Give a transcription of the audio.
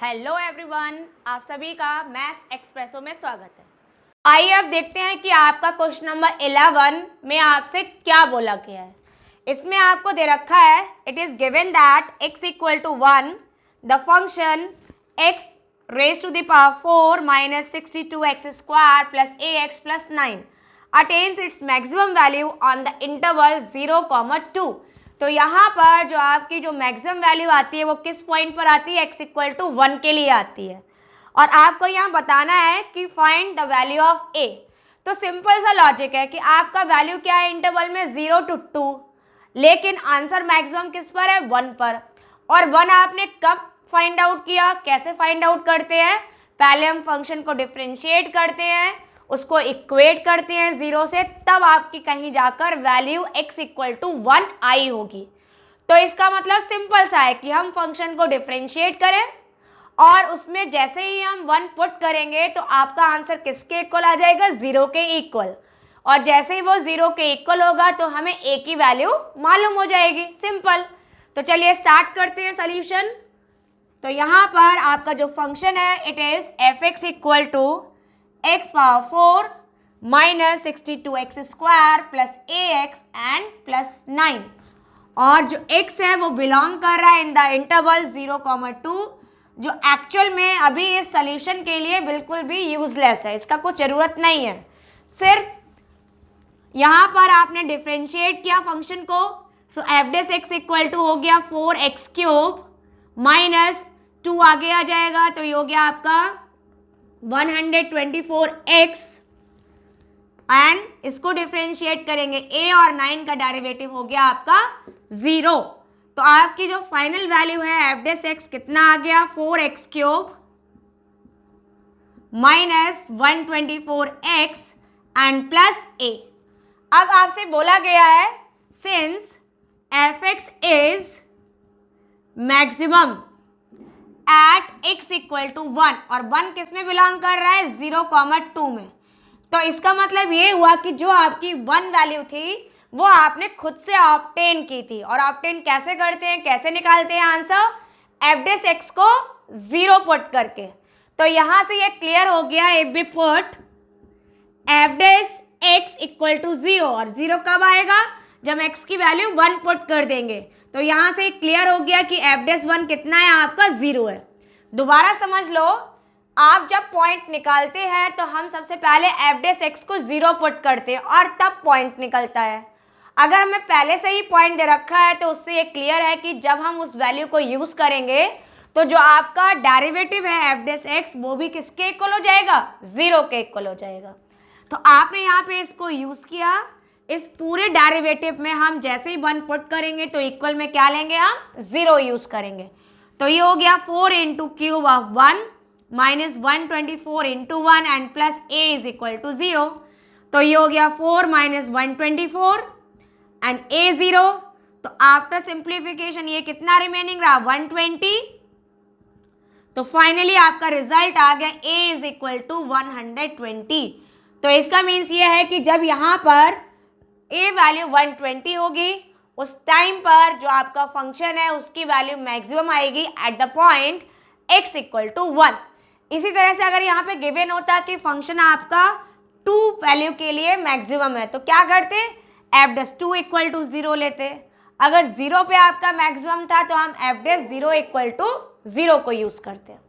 Hello everyone, आप सभी का मैथ्स एक्सप्रेसो में स्वागत है। आइए अब देखते हैं कि आपका क्वेश्चन नंबर 11 में आपसे क्या बोला गया है। इसमें आपको दे रखा है, it is given that x equal to 1 the function x raise to the power 4 minus 62x square plus ax plus 9 attains its maximum value on the interval 0,2। तो यहाँ पर जो आपकी जो मैक्सिमम वैल्यू आती है वो किस पॉइंट पर आती है, x इक्वल टू 1 के लिए आती है। और आपको यहाँ बताना है कि find the value of a। तो सिंपल सा लॉजिक है कि आपका वैल्यू क्या है इंटरवल में 0 to 2, लेकिन आंसर मैक्सिमम किस पर है, 1 पर। और 1 आपने कब फाइंड आउट किया, कैसे फाइंड आउट करते हैं, पहले हम फंक्शन को डिफ्रेंशिएट करते हैं, उसको इक्वेट करते हैं 0 से, तब आपकी कहीं जाकर वैल्यू x इक्वल टू 1 आई होगी। तो इसका मतलब सिंपल सा है कि हम फंक्शन को डिफ्रेंशिएट करें और उसमें जैसे ही हम 1 पुट करेंगे तो आपका आंसर किसके इक्वल आ जाएगा, 0 के इक्वल। और जैसे ही वो 0 के इक्वल होगा तो हमें a की वैल्यू मालूम हो जाएगी, सिंपल। तो चलिए स्टार्ट करते हैं सॉल्यूशन। तो यहाँ पर आपका जो फंक्शन है it is f(x) equal to x power 4 minus 62x square plus ax and plus 9। और जो x है वो बिलोंग कर रहा है इन द इंटरवल 0,2, जो एक्चुअल में अभी इस सोल्यूशन के लिए बिल्कुल भी यूजलेस है, इसका कुछ ज़रूरत नहीं है। सिर्फ यहाँ पर आपने डिफ्रेंशिएट किया फंक्शन को, सो f(x) इक्वल टू हो गया 4x क्यूब माइनस 2 आगे आ जाएगा तो ये हो गया आपका 124x एंड इसको डिफ्रेंशिएट करेंगे a और 9 का डेरिवेटिव हो गया आपका 0। तो आपकी जो फाइनल वैल्यू है f(x) कितना आ गया, 4x cube minus 124x and plus a। अब आपसे बोला गया है since f(x) is maximum at x equal to 1 और 1 किस में बिलोंग कर रहा है, 0,2 में। तो इसका मतलब ये हुआ कि जो आपकी 1 वैल्यू थी वो आपने खुद से ऑब्टेन की थी। और ऑब्टेन कैसे करते हैं, कैसे निकालते हैं आंसर, f(x) को 0 पुट करके। तो यहाँ से ये क्लियर हो गया, if we put f(x) equal to 0 और 0 कब आएगा, जब x की वैल्यू 1 पुट कर देंगे। तो यहाँ से क्लियर हो गया कि f(1) कितना है आपका, 0 है। दोबारा समझ लो, आप जब पॉइंट निकालते हैं तो हम सबसे पहले f(x) को 0 पुट करते हैं और तब पॉइंट निकलता है। अगर हमें पहले से ही पॉइंट दे रखा है तो उससे ये क्लियर है कि जब हम उस वैल्यू को यूज़ करेंगे तो जो आपका डेरिवेटिव है f(x) वो भी किसके इक्वल हो जाएगा, 0 के इक्वल हो जाएगा। तो आपने यहाँ पे इसको यूज़ किया। इस पूरे डेरिवेटिव में हम जैसे ही 1 पुट करेंगे तो इक्वल में क्या लेंगे, हम 0 यूज़ करेंगे। तो ये हो गया 4 into cube of 1 minus 124 into 1 and plus a is equal to 0। तो ये हो गया 4 माइनस 124 एंड a 0। तो आफ्टर सिंप्लीफिकेशन ये कितना रिमेनिंग रहा, 120। तो फाइनली आपका रिजल्ट आ गया a इज इक्वल टू 120। तो इसका मीन्स ये है कि जब यहाँ पर a वैल्यू 120 होगी उस टाइम पर जो आपका फंक्शन है उसकी वैल्यू मैक्सिमम आएगी at the point x equal to 1। इसी तरह से अगर यहाँ पे गिवन होता कि फंक्शन आपका 2 वैल्यू के लिए मैक्सिमम है तो क्या करते, f(2) इक्वल टू 0 लेते। अगर 0 पे आपका मैक्सिमम था तो हम f(0) इक्वल टू 0 को यूज़ करते हैं।